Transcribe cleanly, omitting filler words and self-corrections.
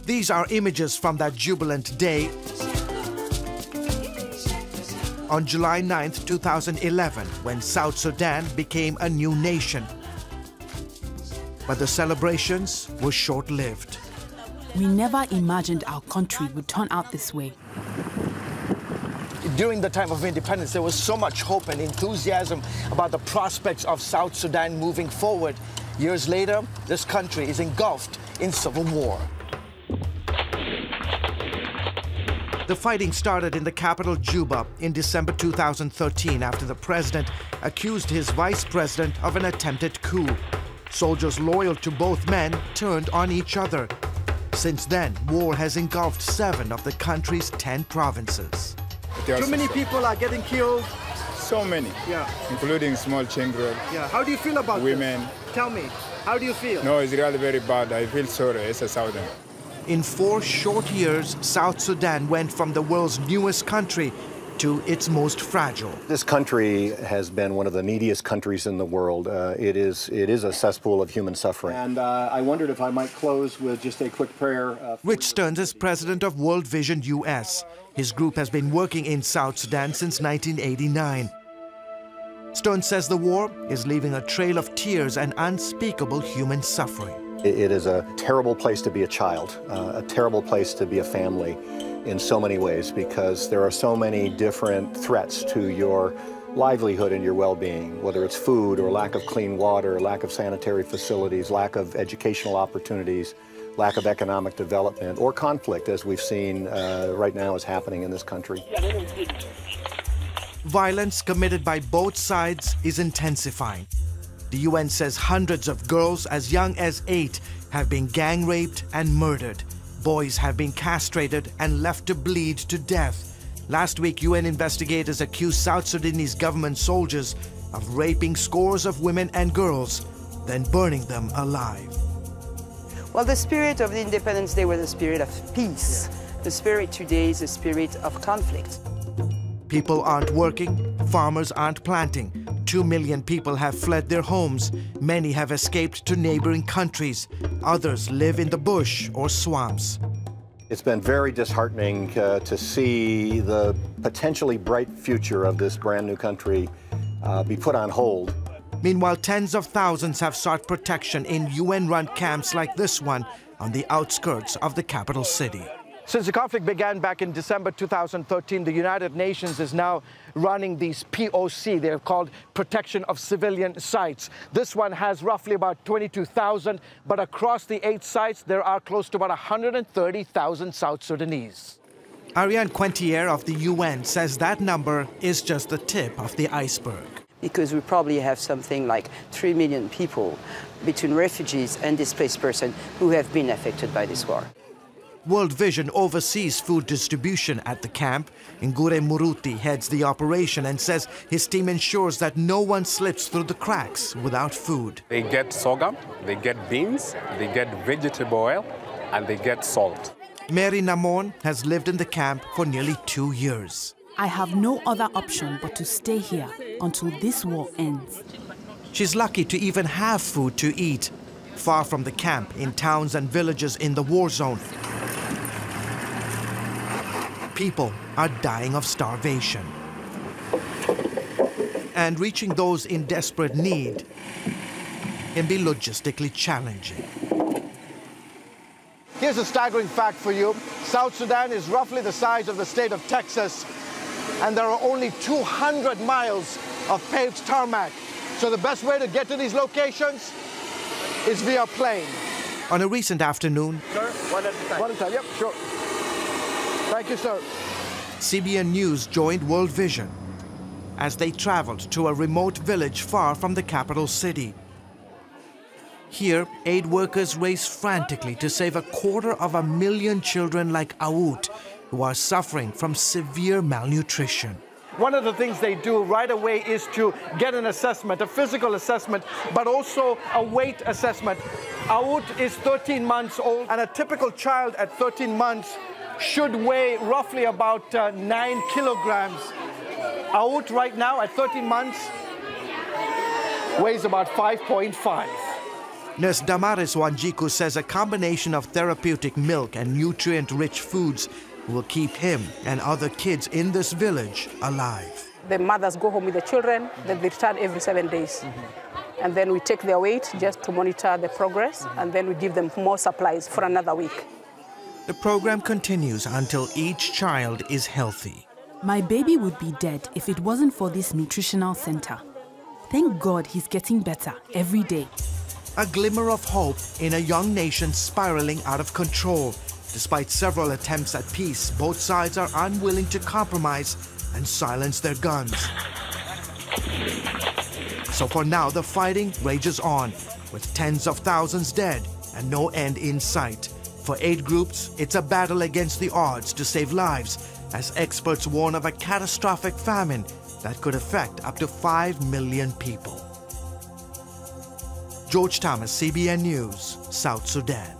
These are images from that jubilant day on July 9th, 2011, when South Sudan became a new nation. But the celebrations were short-lived. We never imagined our country would turn out this way. During the time of independence, there was so much hope and enthusiasm about the prospects of South Sudan moving forward. Years later, this country is engulfed in civil war. The fighting started in the capital, Juba, in December 2013 after the president accused his vice president of an attempted coup. Soldiers loyal to both men turned on each other. Since then, war has engulfed 7 of the country's 10 provinces. Too many people are getting killed. So many, yeah, including small children. Yeah. How do you feel about women? This? Tell me, how do you feel? No, it's really very bad. I feel sorry as a Southern. In 4 short years, South Sudan went from the world's newest country to its most fragile. This country has been one of the neediest countries in the world. It is a cesspool of human suffering. And I wondered if I might close with just a quick prayer. Rich Stearns is president of World Vision US. His group has been working in South Sudan since 1989. Stearns says the war is leaving a trail of tears and unspeakable human suffering. It is a terrible place to be a child, a terrible place to be a family in so many ways, because there are so many different threats to your livelihood and your well-being, whether it's food or lack of clean water, lack of sanitary facilities, lack of educational opportunities, lack of economic development, or conflict, as we've seen right now is happening in this country. Violence committed by both sides is intensifying. The UN says hundreds of girls as young as 8 have been gang raped and murdered. Boys have been castrated and left to bleed to death. Last week, UN investigators accused South Sudanese government soldiers of raping scores of women and girls, then burning them alive. Well, the spirit of the Independence Day was a spirit of peace. The spirit today is a spirit of conflict. People aren't working, farmers aren't planting. 2 million people have fled their homes. Many have escaped to neighboring countries. Others live in the bush or swamps. It's been very disheartening to see the potentially bright future of this brand new country be put on hold. Meanwhile, tens of thousands have sought protection in UN-run camps like this one on the outskirts of the capital city. Since the conflict began back in December 2013, the United Nations is now running these POC. They're called Protection of Civilian Sites. This one has roughly about 22,000, but across the 8 sites, there are close to about 130,000 South Sudanese. Ariane Quentier of the UN says that number is just the tip of the iceberg. Because we probably have something like 3 million people between refugees and displaced persons who have been affected by this war. World Vision oversees food distribution at the camp. Ngure Muruti heads the operation and says his team ensures that no one slips through the cracks without food. They get sorghum, they get beans, they get vegetable oil, and they get salt. Mary Namon has lived in the camp for nearly 2 years. I have no other option but to stay here until this war ends. She's lucky to even have food to eat. Far from the camp, in towns and villages in the war zone, people are dying of starvation. And reaching those in desperate need can be logistically challenging. Here's a staggering fact for you. South Sudan is roughly the size of the state of Texas, and there are only 200 miles of paved tarmac. So the best way to get to these locations is via plane. On a recent afternoon, Sir, one at a time. One at a time, yep, sure. Thank you, sir. CBN News joined World Vision as they traveled to a remote village far from the capital city. Here, aid workers race frantically to save 250,000 children like Aout, who are suffering from severe malnutrition. One of the things they do right away is to get an assessment, a physical assessment, but also a weight assessment. Aout is 13 months old, and a typical child at 13 months should weigh roughly about 9 kilograms. Aout right now at 13 months weighs about 5.5. Nurse Damaris Wanjiku says a combination of therapeutic milk and nutrient-rich foods will keep him and other kids in this village alive. The mothers go home with the children, then they return every 7 days. And then we take their weight just to monitor the progress, and then we give them more supplies for another week. The program continues until each child is healthy. My baby would be dead if it wasn't for this nutritional center. Thank God he's getting better every day. A glimmer of hope in a young nation spiraling out of control. Despite several attempts at peace, both sides are unwilling to compromise and silence their guns. So for now, the fighting rages on, with tens of thousands dead and no end in sight. For aid groups, it's a battle against the odds to save lives, as experts warn of a catastrophic famine that could affect up to 5 million people. George Thomas, CBN News, South Sudan.